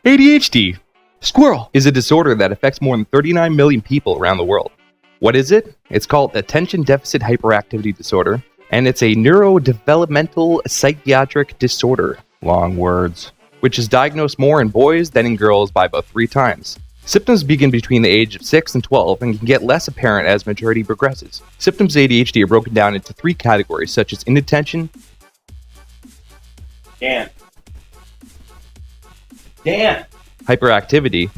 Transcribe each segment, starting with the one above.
ADHD, squirrel, is a disorder that affects more than 39 million people around the world. What is it? It's called Attention Deficit Hyperactivity Disorder, and it's a neurodevelopmental psychiatric disorder, long words, which is diagnosed more in boys than in girls by about 3 times. Symptoms begin between the age of 6 and 12 and can get less apparent as maturity progresses. Symptoms of ADHD are broken down into 3 categories, such as inattention, Dan. hyperactivity,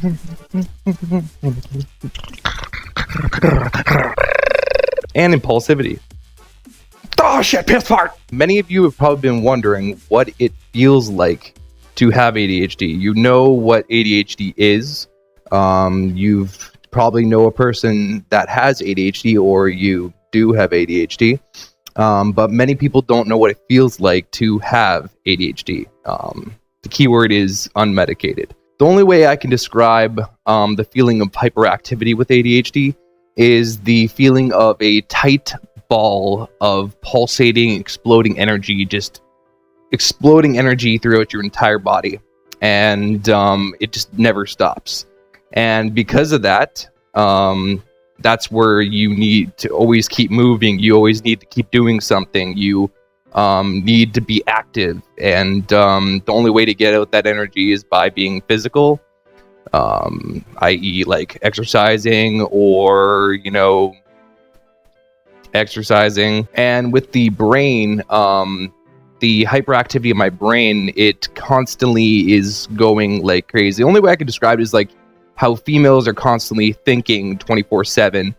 and impulsivity. Oh shit, piss fart! Many of you have probably been wondering what it feels like to have ADHD. You know what ADHD is. You've probably know a person that has ADHD, or you do have ADHD. But many people don't know what it feels like to have ADHD. The key word is unmedicated. The only way I can describe the feeling of hyperactivity with ADHD is the feeling of a tight ball of pulsating, exploding energy, just exploding energy throughout your entire body. And it just never stops. And because of that, that's where you need to always keep moving. You always need to keep doing something. You need to be active. And the only way to get out that energy is by being physical, i.e. like exercising or, exercising. And with the brain, the hyperactivity of my brain, it constantly is going like crazy. The only way I can describe it is like how females are constantly thinking 24/7.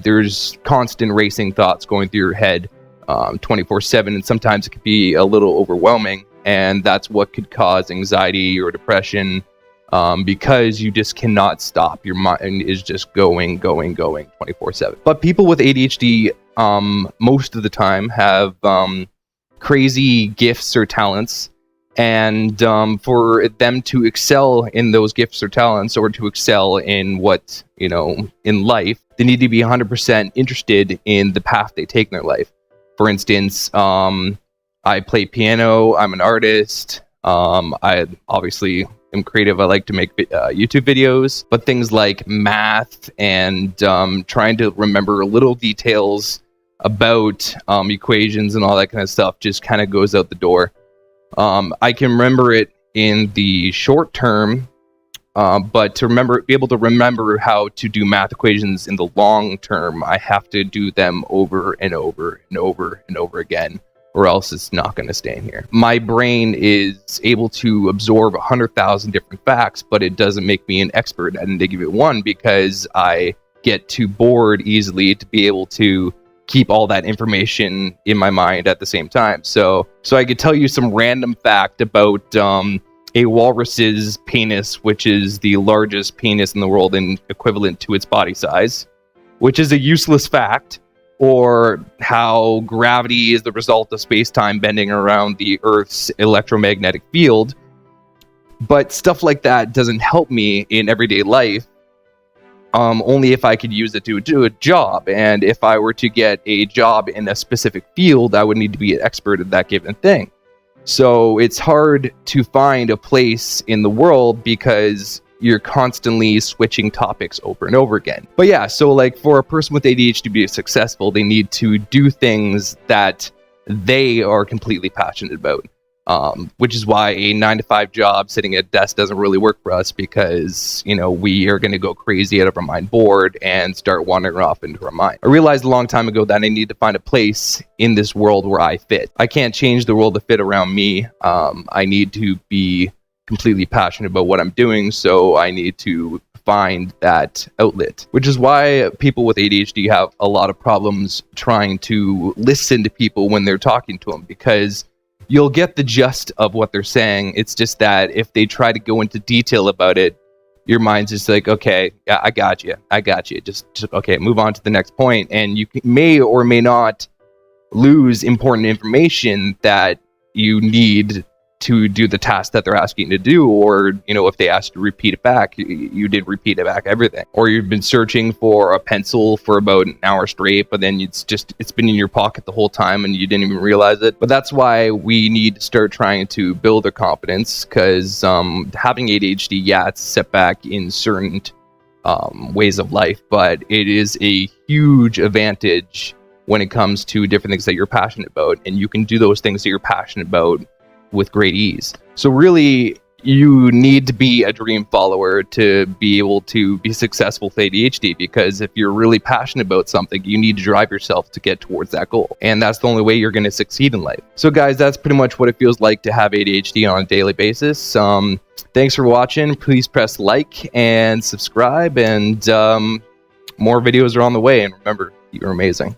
There's constant racing thoughts going through your head 24/7, and sometimes it could be a little overwhelming, and that's what could cause anxiety or depression, because you just cannot stop. Your mind is just going 24/7. But people with ADHD most of the time have crazy gifts or talents, and for them to excel in those gifts or talents, or to excel in what, in life, they need to be 100% interested in the path they take in their life. For instance, I play piano, I'm an artist, I obviously am creative, I like to make YouTube videos, but things like math and trying to remember little details about equations and all that kind of stuff just kind of goes out the door. I can remember it in the short term, but to be able to remember how to do math equations in the long term, I have to do them over and over and over and over again, or else it's not going to stay in here. My brain is able to absorb 100,000 different facts, but it doesn't make me an expert at indicative one, because I get too bored easily to be able to keep all that information in my mind at the same time. So I could tell you some random fact about a walrus's penis, which is the largest penis in the world and equivalent to its body size, which is a useless fact, or how gravity is the result of space-time bending around the Earth's electromagnetic field. But stuff like that doesn't help me in everyday life. Only if I could use it to do a job. And if I were to get a job in a specific field, I would need to be an expert at that given thing. So it's hard to find a place in the world because you're constantly switching topics over and over again. But yeah, so like for a person with ADHD to be successful, they need to do things that they are completely passionate about. Which is why a 9-to-5 job sitting at a desk doesn't really work for us, because, we are going to go crazy out of our mind, bored, and start wandering off into our mind. I realized a long time ago that I need to find a place in this world where I fit. I can't change the world to fit around me. I need to be completely passionate about what I'm doing, so I need to find that outlet, which is why people with ADHD have a lot of problems trying to listen to people when they're talking to them, because you'll get the gist of what they're saying. It's just that if they try to go into detail about it, your mind's just like, okay, yeah, I got you. Just okay, move on to the next point. And you may or may not lose important information that you need to do the task that they're asking you to do, or if they ask you to repeat it back, you did repeat it back, everything. Or you've been searching for a pencil for about an hour straight, but then it's been in your pocket the whole time and you didn't even realize it. But that's why we need to start trying to build their confidence, because having ADHD, yeah, it's a setback in certain ways of life, but it is a huge advantage when it comes to different things that you're passionate about, and you can do those things that you're passionate about with great ease. So really, you need to be a dream follower to be able to be successful with ADHD, because if you're really passionate about something, you need to drive yourself to get towards that goal. And that's the only way you're going to succeed in life. So guys, that's pretty much what it feels like to have ADHD on a daily basis. Thanks for watching. Please press like and subscribe, and more videos are on the way. And remember, you're amazing.